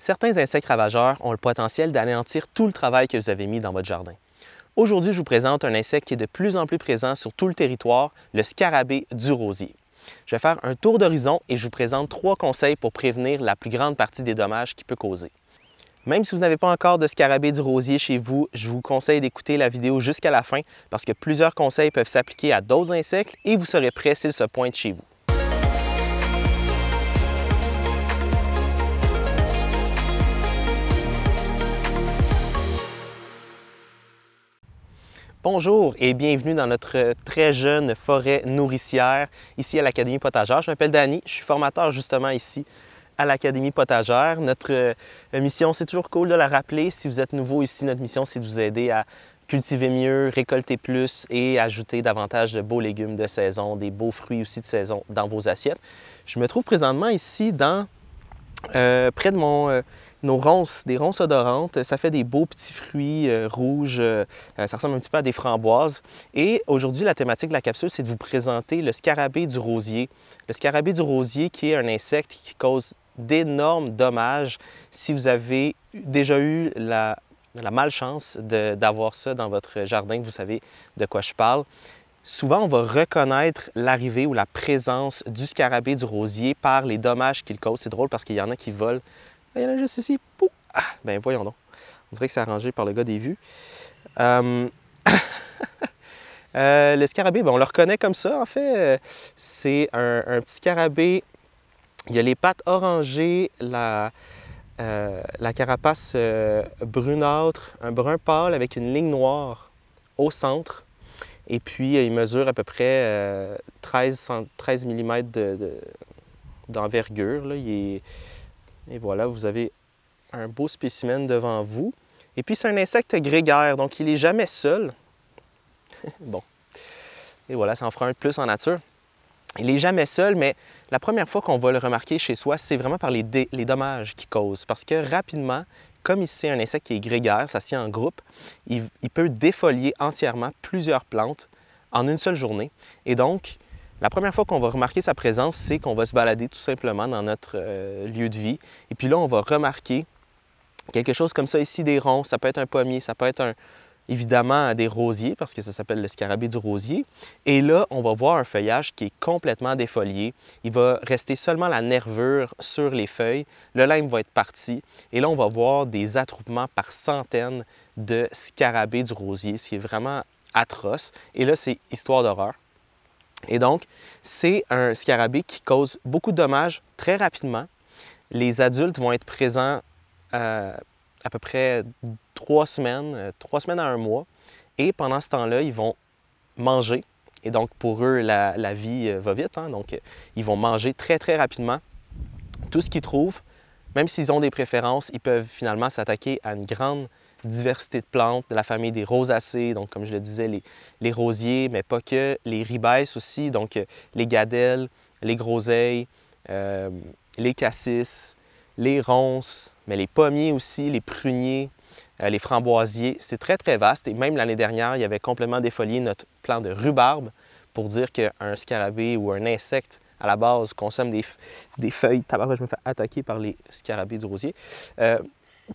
Certains insectes ravageurs ont le potentiel d'anéantir tout le travail que vous avez mis dans votre jardin. Aujourd'hui, je vous présente un insecte qui est de plus en plus présent sur tout le territoire, le scarabée du rosier. Je vais faire un tour d'horizon et je vous présente 3 conseils pour prévenir la plus grande partie des dommages qu'il peut causer. Même si vous n'avez pas encore de scarabée du rosier chez vous, je vous conseille d'écouter la vidéo jusqu'à la fin parce que plusieurs conseils peuvent s'appliquer à d'autres insectes et vous serez prêt s'il se pointe chez vous. Bonjour et bienvenue dans notre très jeune forêt nourricière ici à l'Académie Potagère. Je m'appelle Danny, je suis formateur justement ici à l'Académie Potagère. Notre mission, c'est toujours cool de la rappeler. Si vous êtes nouveau ici, notre mission, c'est de vous aider à cultiver mieux, récolter plus et ajouter davantage de beaux légumes de saison, des beaux fruits aussi de saison dans vos assiettes. Je me trouve présentement ici près de nos ronces, des ronces odorantes. Ça fait des beaux petits fruits rouges. Ça ressemble un petit peu à des framboises. Et aujourd'hui, la thématique de la capsule, c'est de vous présenter le scarabée du rosier. Le scarabée du rosier qui est un insecte qui cause d'énormes dommages si vous avez déjà eu la malchance d'avoir ça dans votre jardin, vous savez de quoi je parle. Souvent, on va reconnaître l'arrivée ou la présence du scarabée du rosier par les dommages qu'il cause. C'est drôle parce qu'il y en a qui volent. Il y en a juste ici. Pouf! Ah, ben voyons donc. On dirait que c'est arrangé par le gars des vues. Le scarabée, ben, on le reconnaît comme ça, en fait. C'est un petit scarabée. Il a les pattes orangées, la carapace brunâtre, un brun pâle avec une ligne noire au centre. Et puis, il mesure à peu près 13 mm d'envergure. Et voilà, vous avez un beau spécimen devant vous. Et puis, c'est un insecte grégaire, donc il n'est jamais seul. Bon. Et voilà, ça en fera un de plus en nature. Il n'est jamais seul, mais la première fois qu'on va le remarquer chez soi, c'est vraiment par les dommages qu'il cause. Parce que rapidement, comme ici, c'est un insecte qui est grégaire, ça se tient en groupe, il peut défolier entièrement plusieurs plantes en une seule journée. Et donc, la première fois qu'on va remarquer sa présence, c'est qu'on va se balader tout simplement dans notre lieu de vie. Et puis là, on va remarquer quelque chose comme ça ici, des ronces, ça peut être un pommier, ça peut être évidemment des rosiers, parce que ça s'appelle le scarabée du rosier. Et là, on va voir un feuillage qui est complètement défolié. Il va rester seulement la nervure sur les feuilles. Le lime va être parti. Et là, on va voir des attroupements par centaines de scarabées du rosier, ce qui est vraiment atroce. Et là, c'est histoire d'horreur. Et donc, c'est un scarabée qui cause beaucoup de dommages très rapidement. Les adultes vont être présents à peu près 3 semaines à 1 mois. Et pendant ce temps-là, ils vont manger. Et donc, pour eux, la vie va vite. Donc, ils vont manger très, très rapidement tout ce qu'ils trouvent. Même s'ils ont des préférences, ils peuvent finalement s'attaquer à une grande diversité de plantes, de la famille des rosacées, donc comme je le disais, les rosiers, mais pas que, les ribes aussi, donc les gadelles, les groseilles, les cassis, les ronces, mais les pommiers aussi, les pruniers, les framboisiers. C'est très, très vaste. Et même l'année dernière, il y avait complètement défolié notre plant de rhubarbe pour dire qu'un scarabée ou un insecte, à la base, consomme des feuilles. Tabarouette, je me fais attaquer par les scarabées du rosier.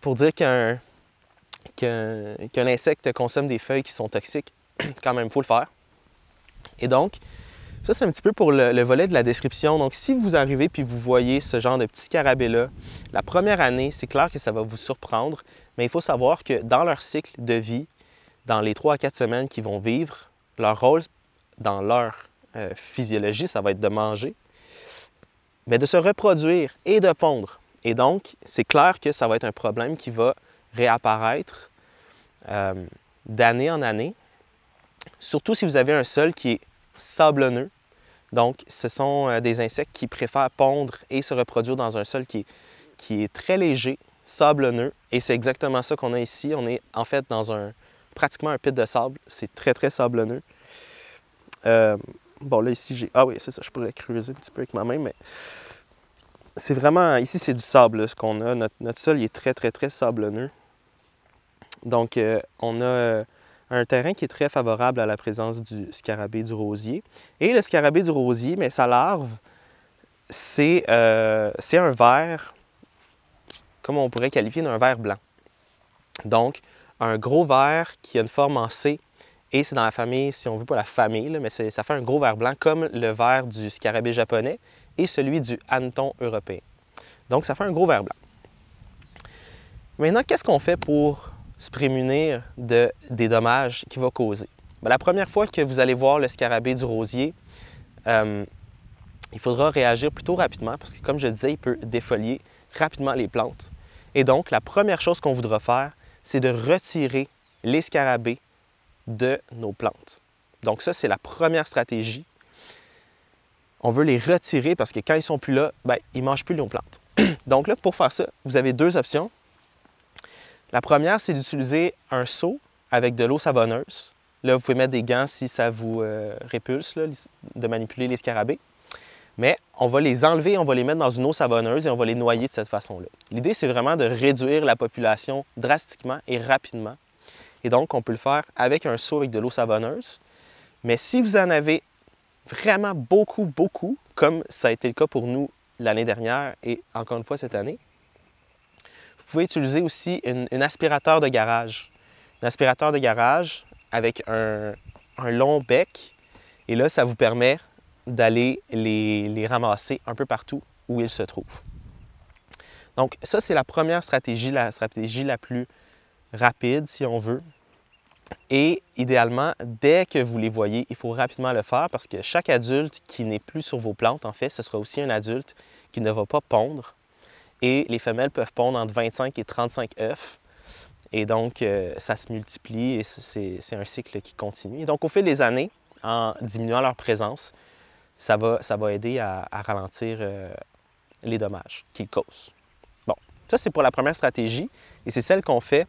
Pour dire qu'un insecte consomme des feuilles qui sont toxiques, quand même, il faut le faire. Et donc, ça, c'est un petit peu pour le volet de la description. Donc, si vous arrivez puis vous voyez ce genre de petit scarabée-là, la première année, c'est clair que ça va vous surprendre, mais il faut savoir que dans leur cycle de vie, dans les 3 à 4 semaines qu'ils vont vivre, leur rôle dans leur physiologie, ça va être de manger, mais de se reproduire et de pondre. Et donc, c'est clair que ça va être un problème qui va réapparaître d'année en année, surtout si vous avez un sol qui est sablonneux. Donc, ce sont des insectes qui préfèrent pondre et se reproduire dans un sol qui est très léger, sablonneux. Et c'est exactement ça qu'on a ici. On est en fait dans pratiquement un pit de sable. C'est très, très sablonneux. Bon, là, ici, j'ai... Ah oui, c'est ça, je pourrais creuser un petit peu avec ma main, mais c'est vraiment... Ici, c'est du sable, là, ce qu'on a. Notre sol, il est très, très, très sablonneux. Donc, on a un terrain qui est très favorable à la présence du scarabée du rosier. Et le scarabée du rosier, mais sa larve, c'est un ver comme on pourrait qualifier d'un ver blanc. Donc, un gros ver qui a une forme en C, et c'est dans la famille, si on veut pas la famille, là, mais ça fait un gros ver blanc comme le ver du scarabée japonais et celui du hanneton européen. Donc, ça fait un gros ver blanc. Maintenant, qu'est-ce qu'on fait pour se prémunir des dommages qu'il va causer? Bien, la première fois que vous allez voir le scarabée du rosier, il faudra réagir plutôt rapidement parce que, comme je le disais, il peut défolier rapidement les plantes. Et donc, la première chose qu'on voudra faire, c'est de retirer les scarabées de nos plantes. Donc ça, c'est la première stratégie. On veut les retirer parce que quand ils ne sont plus là, bien, ils ne mangent plus nos plantes. Donc là, pour faire ça, vous avez deux options. La première, c'est d'utiliser un seau avec de l'eau savonneuse. Là, vous pouvez mettre des gants si ça vous répulse là, de manipuler les scarabées. Mais on va les enlever, on va les mettre dans une eau savonneuse et on va les noyer de cette façon-là. L'idée, c'est vraiment de réduire la population drastiquement et rapidement. Et donc, on peut le faire avec un seau avec de l'eau savonneuse. Mais si vous en avez vraiment beaucoup, comme ça a été le cas pour nous l'année dernière et encore une fois cette année, vous pouvez utiliser aussi un aspirateur de garage. Un aspirateur de garage avec un long bec. Et là, ça vous permet d'aller les ramasser un peu partout où ils se trouvent. Donc ça, c'est la première stratégie, la stratégie la plus rapide, si on veut. Et idéalement, dès que vous les voyez, il faut rapidement le faire parce que chaque adulte qui n'est plus sur vos plantes, en fait, ce sera aussi un adulte qui ne va pas pondre. Et les femelles peuvent pondre entre 25 et 35 œufs. Et donc, ça se multiplie et c'est un cycle qui continue. Et donc, au fil des années, en diminuant leur présence, ça va aider à ralentir les dommages qu'ils causent. Bon, ça c'est pour la première stratégie et c'est celle qu'on fait.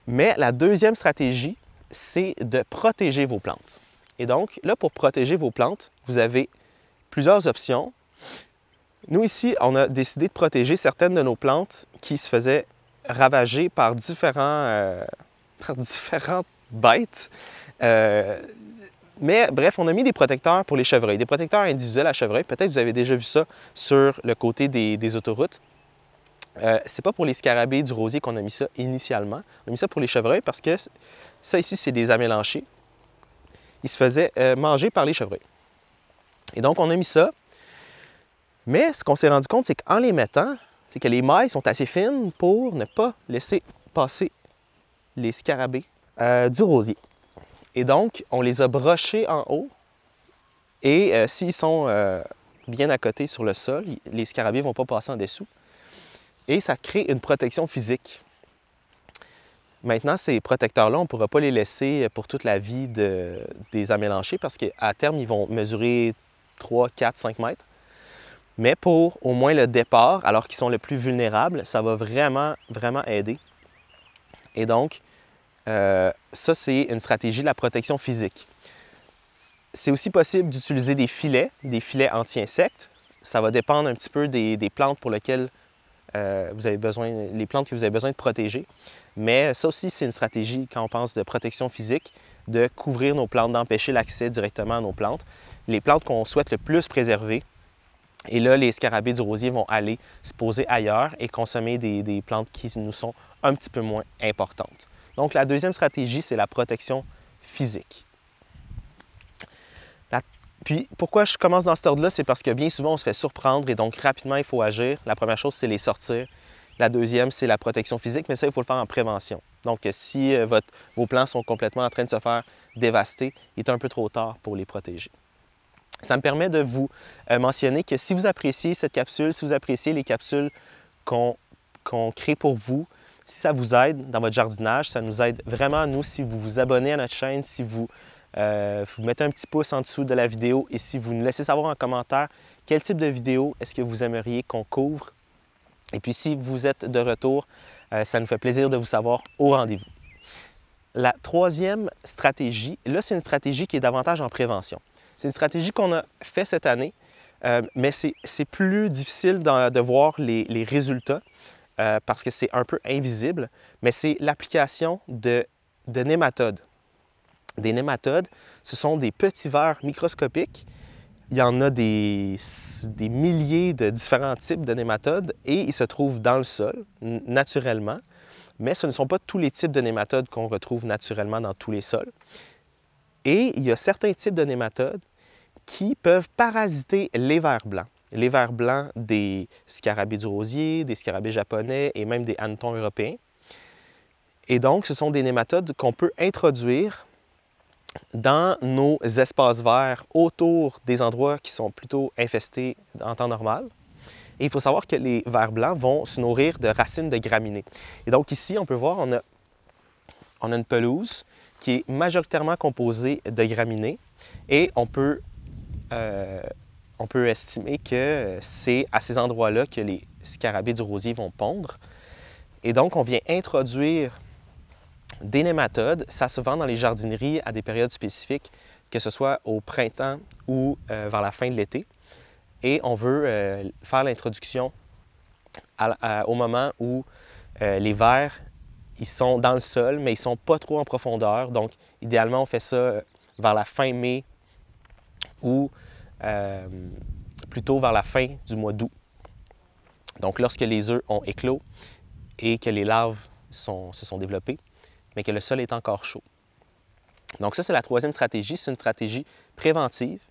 Mais la deuxième stratégie, c'est de protéger vos plantes. Et donc, là, pour protéger vos plantes, vous avez plusieurs options. Nous, ici, on a décidé de protéger certaines de nos plantes qui se faisaient ravager par différentes bêtes. Mais bref, on a mis des protecteurs pour les chevreuils, des protecteurs individuels à chevreuils. Peut-être que vous avez déjà vu ça sur le côté des autoroutes. C'est pas pour les scarabées du rosier qu'on a mis ça initialement. On a mis ça pour les chevreuils parce que ça ici, c'est des amélanchés. Ils se faisaient manger par les chevreuils. Et donc, on a mis ça. Mais ce qu'on s'est rendu compte, c'est qu'en les mettant, c'est que les mailles sont assez fines pour ne pas laisser passer les scarabées du rosier. Et donc, on les a brochés en haut. Et s'ils sont bien à côté sur le sol, les scarabées ne vont pas passer en dessous. Et ça crée une protection physique. Maintenant, ces protecteurs-là, on ne pourra pas les laisser pour toute la vie des amélanchés parce qu'à terme, ils vont mesurer 3, 4, 5 mètres. Mais pour au moins le départ, alors qu'ils sont le plus vulnérables, ça va vraiment, vraiment aider. Et donc, ça, c'est une stratégie de la protection physique. C'est aussi possible d'utiliser des filets anti-insectes. Ça va dépendre un petit peu des plantes pour lesquelles vous avez besoin, les plantes que vous avez besoin de protéger. Mais ça aussi, c'est une stratégie, quand on pense de protection physique, de couvrir nos plantes, d'empêcher l'accès directement à nos plantes. Les plantes qu'on souhaite le plus préserver. Et là, les scarabées du rosier vont aller se poser ailleurs et consommer des plantes qui nous sont un petit peu moins importantes. Donc, la deuxième stratégie, c'est la protection physique. Puis, pourquoi je commence dans cet ordre-là? C'est parce que bien souvent, on se fait surprendre et donc rapidement, il faut agir. La première chose, c'est les sortir. La deuxième, c'est la protection physique, mais ça, il faut le faire en prévention. Donc, si vos plants sont complètement en train de se faire dévaster, il est un peu trop tard pour les protéger. Ça me permet de vous mentionner que si vous appréciez cette capsule, si vous appréciez les capsules qu'on crée pour vous, si ça vous aide dans votre jardinage, ça nous aide vraiment, nous, si vous vous abonnez à notre chaîne, si vous mettez un petit pouce en dessous de la vidéo et si vous nous laissez savoir en commentaire quel type de vidéo est-ce que vous aimeriez qu'on couvre. Et puis, si vous êtes de retour, ça nous fait plaisir de vous savoir au rendez-vous. La troisième stratégie, là, c'est une stratégie qui est davantage en prévention. C'est une stratégie qu'on a fait cette année, mais c'est plus difficile de voir les résultats parce que c'est un peu invisible, mais c'est l'application de nématodes. Des nématodes, ce sont des petits vers microscopiques il y en a des milliers de différents types de nématodes et ils se trouvent dans le sol, naturellement. Mais ce ne sont pas tous les types de nématodes qu'on retrouve naturellement dans tous les sols. Et il y a certains types de nématodes qui peuvent parasiter les vers blancs. Les vers blancs des scarabées du rosier, des scarabées japonais et même des hannetons européens. Et donc, ce sont des nématodes qu'on peut introduire dans nos espaces verts autour des endroits qui sont plutôt infestés en temps normal. Et il faut savoir que les vers blancs vont se nourrir de racines de graminées. Et donc ici, on peut voir, on a une pelouse qui est majoritairement composée de graminées et on peut estimer que c'est à ces endroits-là que les scarabées du rosier vont pondre. Et donc, on vient introduire des nématodes. Ça se vend dans les jardineries à des périodes spécifiques, que ce soit au printemps ou vers la fin de l'été. Et on veut faire l'introduction au moment où les vers ils sont dans le sol, mais ils ne sont pas trop en profondeur. Donc, idéalement, on fait ça vers la fin mai ou plutôt vers la fin du mois d'août. Donc, lorsque les œufs ont éclos et que les larves se sont développées, mais que le sol est encore chaud. Donc, ça, c'est la troisième stratégie. C'est une stratégie préventive.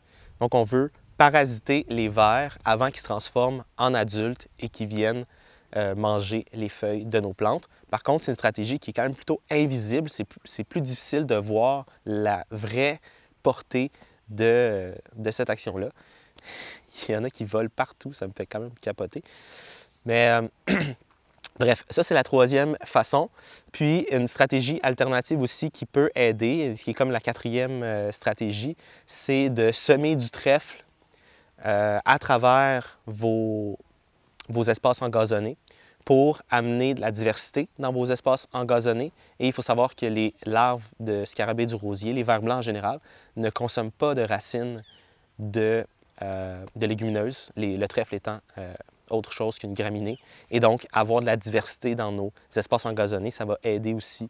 Donc, on veut parasiter les vers avant qu'ils se transforment en adultes et qu'ils viennent manger les feuilles de nos plantes. Par contre, c'est une stratégie qui est quand même plutôt invisible. C'est plus difficile de voir la vraie portée de cette action-là. Il y en a qui volent partout, ça me fait quand même capoter. Mais bref, ça c'est la troisième façon. Puis une stratégie alternative aussi qui peut aider, qui est comme la quatrième stratégie, c'est de semer du trèfle à travers vos espaces engazonnés pour amener de la diversité dans vos espaces engazonnés. Et il faut savoir que les larves de scarabées du rosier, les vers blancs en général, ne consomment pas de racines de légumineuses, le trèfle étant autre chose qu'une graminée. Et donc, avoir de la diversité dans nos espaces engazonnés, ça va aider aussi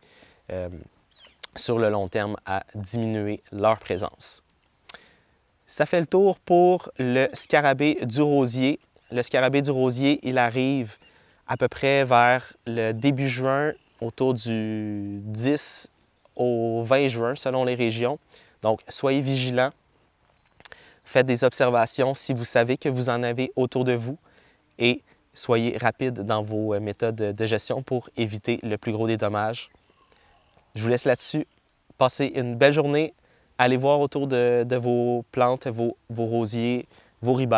sur le long terme à diminuer leur présence. Ça fait le tour pour le scarabée du rosier. Le scarabée du rosier, il arrive à peu près vers le début juin, autour du 10 au 20 juin, selon les régions. Donc, soyez vigilants. Faites des observations si vous savez que vous en avez autour de vous et soyez rapide dans vos méthodes de gestion pour éviter le plus gros des dommages. Je vous laisse là-dessus. Passez une belle journée. Allez voir autour de vos plantes, vos rosiers, vos ribes,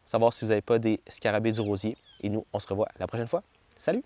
savoir si vous n'avez pas des scarabées du rosier. Et nous, on se revoit la prochaine fois. Salut!